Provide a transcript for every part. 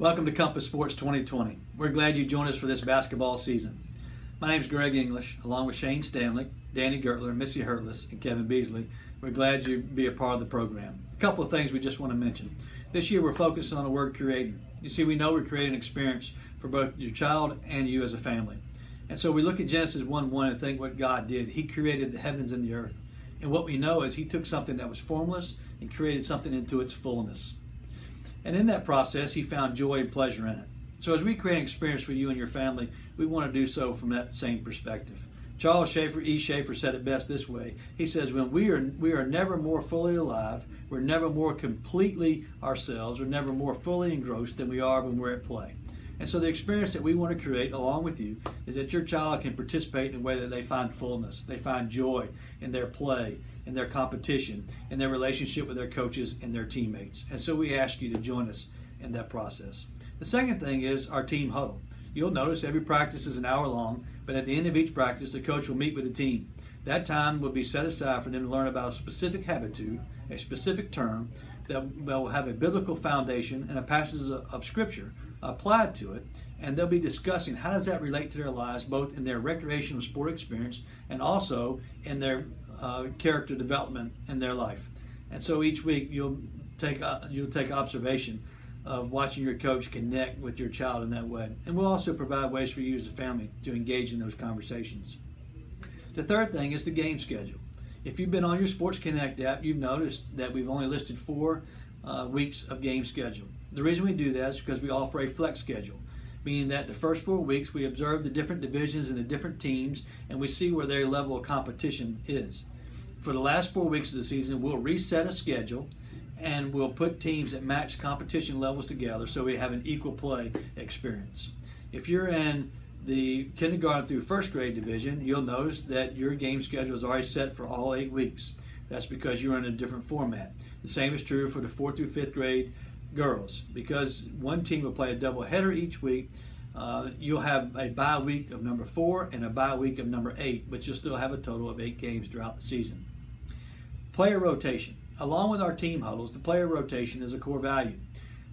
Welcome to Compass Sports 2020. We're glad you joined us for this basketball season. My name is Greg English, along with Shane Stanley, Danny Gertler, Missy Hurtless, and Kevin Beasley. We're glad you be a part of the program. A couple of things we just want to mention. This year we're focusing on the word creating. You see, we know we're creating an experience for both your child and you as a family. And so we look at Genesis 1:1 and think what God did. He created the heavens and the earth. And what we know is He took something that was formless and created something into its fullness. And in that process, He found joy and pleasure in it. So as we create an experience for you and your family, we want to do so from that same perspective. Charles Schaefer, E. Schaefer, said it best this way. He says, when we are never more fully alive, we're never more completely ourselves, or never more fully engrossed than we are when we're at play. And so the experience that we want to create along with you is that your child can participate in a way that they find fullness, they find joy in their play, in their competition, in their relationship with their coaches and their teammates. And so we ask you to join us in that process. The second thing is our team huddle. You'll notice every practice is an hour long, but at the end of each practice, the coach will meet with the team. That time will be set aside for them to learn about a specific habitude, a specific term that will have a biblical foundation and a passage of Scripture applied to it, and they'll be discussing how does that relate to their lives, both in their recreational sport experience and also in their character development in their life. And so each week you'll take observation of watching your coach connect with your child in that way. And we'll also provide ways for you as a family to engage in those conversations. The third thing is the game schedule. If you've been on your Sports Connect app, you've noticed that we've only listed 4 weeks of game schedule. The reason we do that is because we offer a flex schedule, meaning that the first 4 weeks we observe the different divisions and the different teams, and we see where their level of competition is. For the last 4 weeks of the season, we'll reset a schedule and we'll put teams that match competition levels together so we have an equal play experience. If you're in the kindergarten through first grade division, you'll notice that your game schedule is already set for all 8 weeks. That's because you're in a different format. The same is true for the 4th through 5th grade girls. Because one team will play a doubleheader each week, you'll have a bye week of number 4 and a bye week of number 8, but you'll still have a total of 8 games throughout the season. Player rotation. Along with our team huddles, the player rotation is a core value.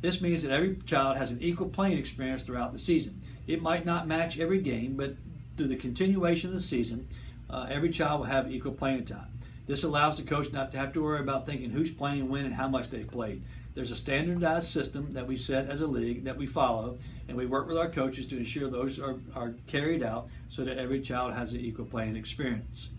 This means that every child has an equal playing experience throughout the season. It might not match every game, but through the continuation of the season, every child will have equal playing time. This allows the coach not to have to worry about thinking who's playing when and how much they've played. There's a standardized system that we set as a league that we follow, and we work with our coaches to ensure those are carried out so that every child has an equal playing experience.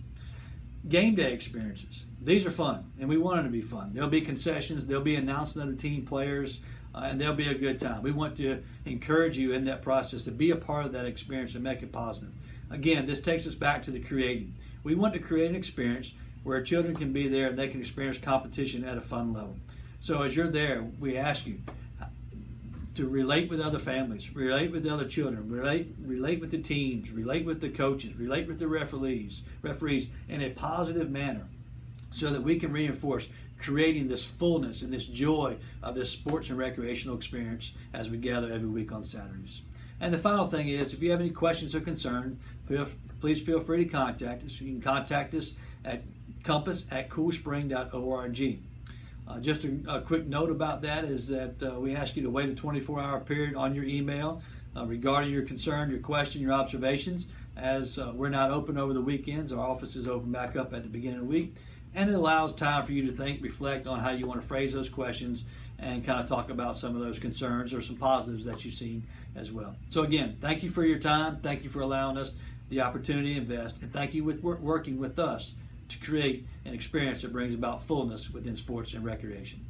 Game day experiences. These are fun, and we want them to be fun. There'll be concessions, there'll be announcement of the team players, and there'll be a good time. We want to encourage you in that process to be a part of that experience and make it positive. Again, this takes us back to the creating. We want to create an experience where children can be there and they can experience competition at a fun level. So as you're there, we ask you to relate with other families, relate with other children, relate with the teams, relate with the coaches, relate with the referees in a positive manner so that we can reinforce creating this fullness and this joy of this sports and recreational experience as we gather every week on Saturdays. And the final thing is, if you have any questions or concerns, please feel free to contact us. You can contact us at compass@coolspring.org. Just a quick note about that is that we ask you to wait a 24-hour period on your email regarding your concern, your question, your observations, as we're not open over the weekends. Our office is open back up at the beginning of the week, and it allows time for you to think, reflect on how you want to phrase those questions and kind of talk about some of those concerns or some positives that you've seen as well. So again, thank you for your time. Thank you for allowing us the opportunity to invest, and thank you for working with us to create an experience that brings about fullness within sports and recreation.